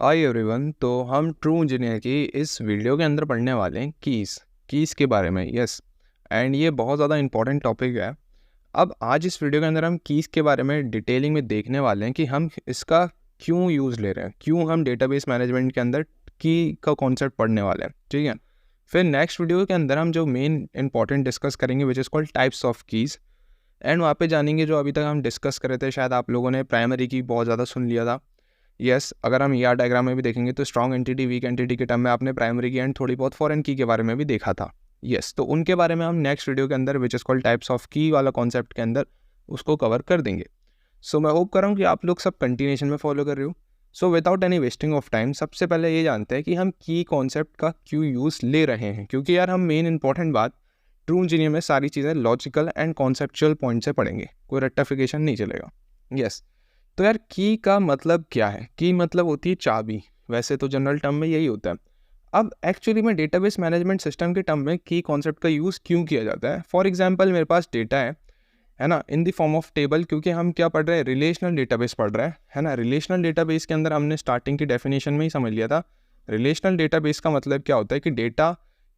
Hi everyone. तो हम true engineer की इस वीडियो के अंदर पढ़ने वाले हैं कीज़ के बारे में। यस, एंड ये बहुत ज़्यादा इंपॉर्टेंट टॉपिक है। अब आज इस वीडियो के अंदर हम कीज़ के बारे में डिटेलिंग में देखने वाले हैं कि हम इसका क्यों यूज़ ले रहे हैं, क्यों हम डेटाबेस मैनेजमेंट के अंदर की का कॉन्सेप्ट पढ़ने वाले हैं। ठीक है, फिर नेक्स्ट वीडियो के अंदर हम जो मेन इंपॉर्टेंट डिस्कस करेंगे which is called types of keys, and वहाँ पे जानेंगे जो अभी तक हम डिस्कस कर रहे थे। शायद आप लोगों ने प्राइमरी की बहुत ज़्यादा सुन लिया था। यस, अगर हम ER डायग्राम में भी देखेंगे तो स्ट्रॉन्ग एंटिटी वीक एंटिटी के टर्म में आपने प्राइमरी की एंड थोड़ी बहुत फॉरेन की के बारे में भी देखा था। यस, तो उनके बारे में हम नेक्स्ट वीडियो के अंदर which is called types of की वाला कॉन्सेप्ट के अंदर उसको कवर कर देंगे। सो मैं होप कर रहा हूँ कि आप लोग सब कंटिन्यूशन में फॉलो कर रहे हो। So without any wasting of time सबसे पहले ये जानते हैं कि हम की कॉन्सेप्ट का क्यों यूज़ ले रहे हैं, क्योंकि यार हम मेन इंपॉर्टेंट बात ट्रू इंजीनियर में सारी चीज़ें लॉजिकल एंड कॉन्सेप्चुअल पॉइंट से पढ़ेंगे, कोई रेक्टिफिकेशन नहीं चलेगा। यस, तो यार की का मतलब क्या है? की मतलब होती है चाबी। वैसे तो जनरल टर्म में यही होता है। अब एक्चुअली में डेटाबेस मैनेजमेंट सिस्टम के टर्म में की कॉन्सेप्ट का यूज़ क्यों किया जाता है? फॉर एग्जांपल मेरे पास डेटा है ना, in the form of table, क्योंकि हम क्या पढ़ रहे हैं, रिलेशनल डेटाबेस पढ़ रहे हैं, है ना। रिलेशनल डेटाबेस के अंदर हमने स्टार्टिंग की डेफिनेशन में ही समझ लिया था। रिलेशनल डेटाबेस का मतलब क्या होता है कि डेटा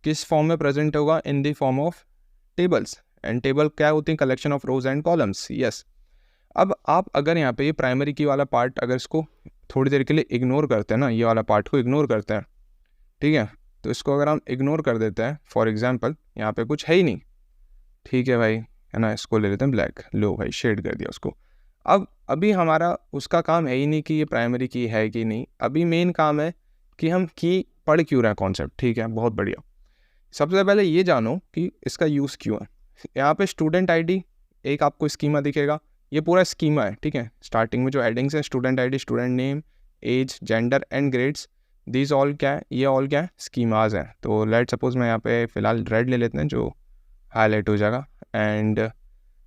किस फॉर्म में प्रेजेंट होगा, in the form of tables. And table क्या होती है? Collection of rose and columns. Yes, अब आप अगर यहाँ पे ये प्राइमरी की वाला पार्ट अगर इसको थोड़ी देर के लिए इग्नोर करते हैं ना, ये वाला पार्ट को इग्नोर करते हैं, ठीक है, तो इसको अगर हम इग्नोर कर देते हैं, फॉर एग्जांपल यहाँ पे कुछ है ही नहीं, ठीक है भाई, है ना, इसको ले लेते हैं ब्लैक, लो भाई शेड कर दिया उसको। अब अभी हमारा उसका काम है ही नहीं कि ये प्राइमरी की है कि नहीं, अभी मेन काम है कि हम की पढ़ क्यों रहे हैं कॉन्सेप्ट। ठीक है, बहुत बढ़िया। सबसे पहले ये जानो कि इसका यूज़ क्यों है। यहाँ पे स्टूडेंट आईडी एक आपको स्कीमा दिखेगा, ये पूरा स्कीमा है। ठीक है, स्टार्टिंग में जो हेडिंग्स है, student ID, student name, age, gender and grades, these all क्या है, ये ऑल क्या है, स्कीमाज हैं। तो लेट सपोज मैं यहाँ पे फ़िलहाल रेड ले लेते हैं जो हाईलाइट हो जाएगा, एंड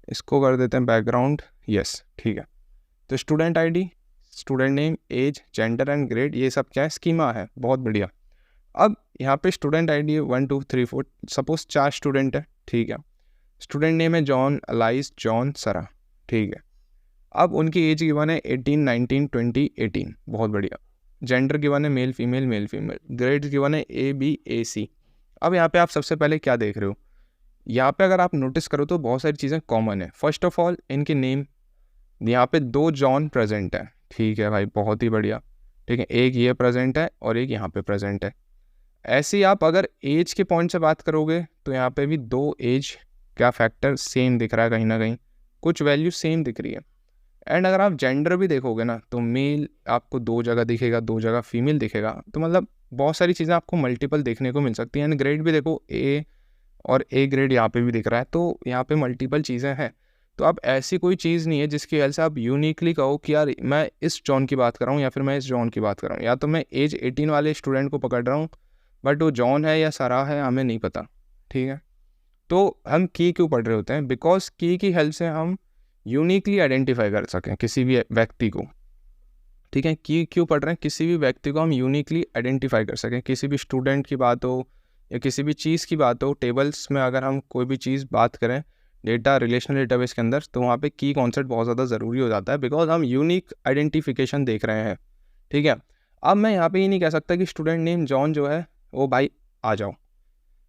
इसको कर देते हैं बैकग्राउंड। यस, ठीक है। तो student ID, student name, age, gender and grade, ये सब क्या है, स्कीमा है। बहुत बढ़िया। अब यहाँ पे स्टूडेंट आईडी 1 2 3 4, सपोज 4 स्टूडेंट है। ठीक है, स्टूडेंट नेम है जॉन, अलाइस, जॉन, सरा। ठीक है, अब उनकी एज गिवन है 18 19 20 18। बहुत बढ़िया। जेंडर गिवन है male female, male female. Grades given है ABAC। अब यहाँ पे आप सबसे पहले क्या देख रहे हो, यहाँ पे अगर आप नोटिस करो तो बहुत सारी चीज़ें कॉमन है। फर्स्ट ऑफ ऑल इनके नेम, यहाँ पे 2 जॉन प्रेजेंट है। ठीक है भाई, बहुत ही बढ़िया। ठीक है, एक ये प्रेजेंट है और एक यहाँ पे प्रेजेंट है। ऐसे ही आप अगर एज के पॉइंट से बात करोगे तो यहाँ पे भी 2 एज का फैक्टर सेम दिख रहा है, कहीं ना कहीं कुछ वैल्यू सेम दिख रही है। एंड अगर आप जेंडर भी देखोगे ना तो मेल आपको 2 जगह दिखेगा, 2 जगह फीमेल दिखेगा। तो मतलब बहुत सारी चीज़ें आपको मल्टीपल देखने को मिल सकती हैं। एंड ग्रेड भी देखो, A और A ग्रेड यहाँ पे भी दिख रहा है, तो यहाँ पे मल्टीपल चीज़ें हैं। तो अब ऐसी कोई चीज़ नहीं है जिसकी वजह से आप यूनिकली कहो कि यार मैं इस जॉन की बात कर रहा हूँ या फिर मैं इस जॉन की बात कर रहा हूँ, या तो मैं एज 18 वाले स्टूडेंट को पकड़ रहा हूँ बट वो जॉन है या सारा है हमें नहीं पता। ठीक है, तो हम की क्यों पढ़ रहे होते हैं? बिकॉज की हेल्प से हम यूनिकली आइडेंटिफाई कर सकें किसी भी व्यक्ति को। ठीक है, की क्यों पढ़ रहे हैं? किसी भी व्यक्ति को हम यूनिकली आइडेंटिफाई कर सकें। किसी भी स्टूडेंट की बात हो या किसी भी चीज़ की बात हो, टेबल्स में अगर हम कोई भी चीज़ बात करें डेटा रिलेशनल डेटाबेस के अंदर, तो वहाँ पे की कॉन्सेप्ट बहुत ज़्यादा ज़रूरी हो जाता है, बिकॉज हम यूनिक आइडेंटिफिकेशन देख रहे हैं। ठीक है, अब मैं यहाँ पे ये नहीं कह सकता कि स्टूडेंट नेम जॉन जो है वो भाई आ जाओ।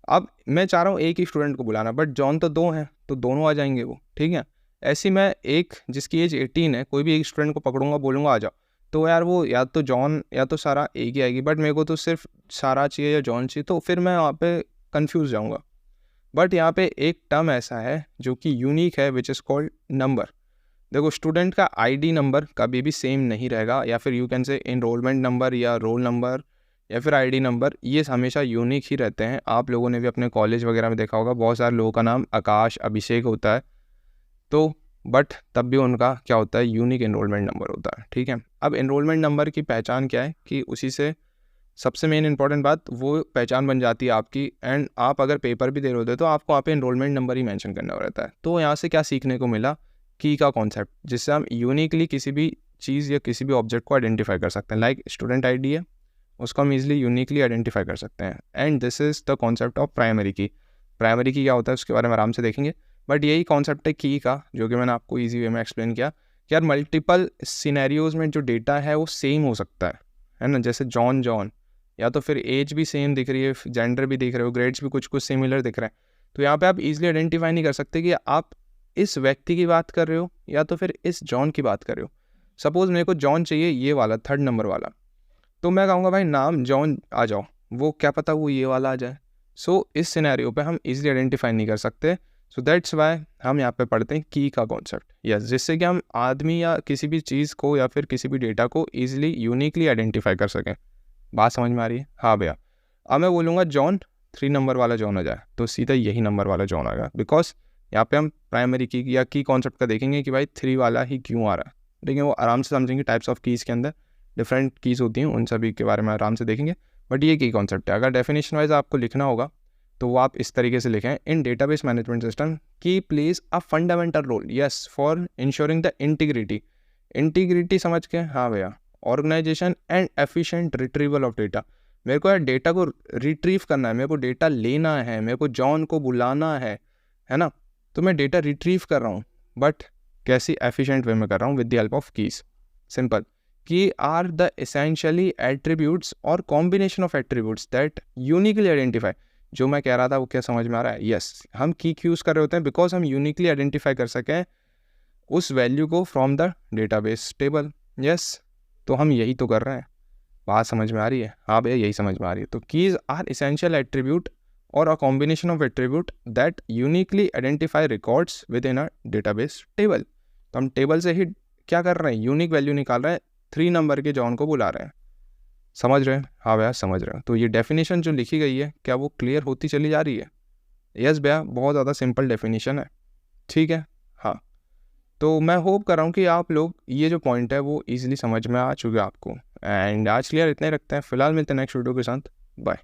अब मैं चाह रहा हूँ एक ही स्टूडेंट को बुलाना, बट जॉन तो 2 हैं तो दोनों आ जाएंगे वो। ठीक है, ऐसे मैं एक जिसकी एज 18 है, कोई भी एक स्टूडेंट को पकड़ूंगा, बोलूँगा आ जाओ, तो यार वो या तो जॉन या तो सारा एक ही आएगी, बट मेरे को तो सिर्फ सारा चाहिए या जॉन चाहिए, तो फिर मैं वहाँ पे कंफ्यूज जाऊँगा। बट यहाँ पे एक टर्म ऐसा है जो कि यूनिक है, विच इज़ कॉल्ड नंबर। देखो, स्टूडेंट का आईडी नंबर कभी भी सेम नहीं रहेगा, या फिर you can say enrolment number या रोल नंबर या फिर आईडी नंबर, ये हमेशा यूनिक ही रहते हैं। आप लोगों ने भी अपने कॉलेज वगैरह में देखा होगा, बहुत सारे लोगों का नाम आकाश, अभिषेक होता है, तो बट तब भी उनका क्या होता है, यूनिक एनरोलमेंट नंबर होता है। ठीक है, अब एनरोलमेंट नंबर की पहचान क्या है कि उसी से सबसे मेन इंपॉर्टेंट बात वो पहचान बन जाती है आपकी। एंड आप अगर पेपर भी दे रहे होते तो आपको वहाँ पे एनरोलमेंट नंबर ही मेंशन करना रहता है। तो यहाँ से क्या सीखने को मिला, की का कॉन्सेप्ट, जिससे हम यूनिकली किसी भी चीज़ या किसी भी ऑब्जेक्ट को आइडेंटिफाई कर सकते हैं। लाइक स्टूडेंट आईडी है, उसको हम ईजिली यूनिकली आइडेंटिफाई कर सकते हैं। And this is the concept of primary की। प्राइमरी की क्या होता है उसके बारे में आराम से देखेंगे, बट यही कॉन्सेप्ट है की का, जो कि मैंने आपको ईजी वे में एक्सप्लेन किया कि यार मल्टीपल सिनेरियोज में जो डेटा है वो सेम हो सकता है है ना, जैसे जॉन जॉन, या तो फिर एज भी सेम दिख रही है, जेंडर भी दिख रहे हो, ग्रेड्स भी कुछ कुछ सिमिलर दिख रहे हैं, तो यहाँ पे आप इजीली आइडेंटिफाई नहीं कर सकते कि आप इस व्यक्ति की बात कर रहे हो या तो फिर इस जॉन की बात कर रहे हो। सपोज मेरे को जॉन चाहिए, ये वाला 3rd नंबर वाला, तो मैं कहूँगा भाई नाम जॉन आ जाओ, वो क्या पता वो ये वाला आ जाए। सो इस सिनेरियो पे हम इजीली आइडेंटिफाई नहीं कर सकते। सो दैट्स वाई हम यहाँ पे पढ़ते हैं की का कॉन्सेप्ट, यस, जिससे कि हम आदमी या किसी भी चीज़ को या फिर किसी भी डेटा को ईजिली यूनिकली आइडेंटिफाई कर सकें। बात समझ में आ रही है? हाँ भैया। अब मैं बोलूँगा जॉन 3 नंबर वाला जॉन आ जाए, तो सीधा यही नंबर वाला जॉन आएगा, बिकॉज यहाँ पे हम प्राइमरी की या की कॉन्सेप्ट का देखेंगे कि भाई 3 वाला ही क्यों आ रहा है। लेकिन वो आराम से समझेंगे, टाइप्स ऑफ कीज़ के अंदर डिफरेंट कीज़ होती हैं, उन सभी के बारे में आराम से देखेंगे। बट ये की कॉन्सेप्ट है। अगर डेफिनेशन वाइज आपको लिखना होगा तो वो आप इस तरीके से लिखें, इन डेटाबेस मैनेजमेंट सिस्टम की plays a fundamental role, yes, for ensuring the integrity समझ के, हाँ भैया, organisation and efficient retrieval of data. मेरे को यार डेटा को रिट्रीव करना है, मेरे को डेटा लेना है, मेरे को जॉन को बुलाना है ना, तो मैं डेटा रिट्रीव कर रहा हूँ, बट कैसी एफिशिएंट वे में कर रहा हूँ, with the help of keys. Simple, की आर द एसेंशियली एट्रीब्यूट्स और combination of attributes that uniquely identify. जो मैं कह रहा था वो क्या समझ में आ रहा है? यस, हम की यूज़ कर रहे होते हैं बिकॉज हम यूनिकली आइडेंटिफाई कर सकें उस वैल्यू को from the database table. Yes, तो हम यही तो कर रहे हैं। बात समझ में आ रही है? हाँ भैया, यही समझ में आ रही है। तो कीज आर एसेंशियल एट्रीब्यूट और a combination of attribute that uniquely identify records with in a database table. तो हम टेबल से ही क्या कर रहे हैं? यूनिक वैल्यू निकाल रहे हैं, 3 नंबर के जॉन को बुला रहे हैं। समझ रहे हैं? हाँ भैया, समझ रहे हैं। तो ये डेफिनेशन जो लिखी गई है, क्या वो क्लियर होती चली जा रही है? यस भैया, बहुत ज़्यादा सिंपल डेफिनेशन है। ठीक है, हाँ। तो मैं होप कर रहा हूँ कि आप लोग ये जो पॉइंट है वो इजीली समझ में आ चुके हैं आपको। एंड आज क्लियर इतने रखते हैं, फिलहाल मिलते हैं नेक्स्ट वीडियो के साथ। बाय।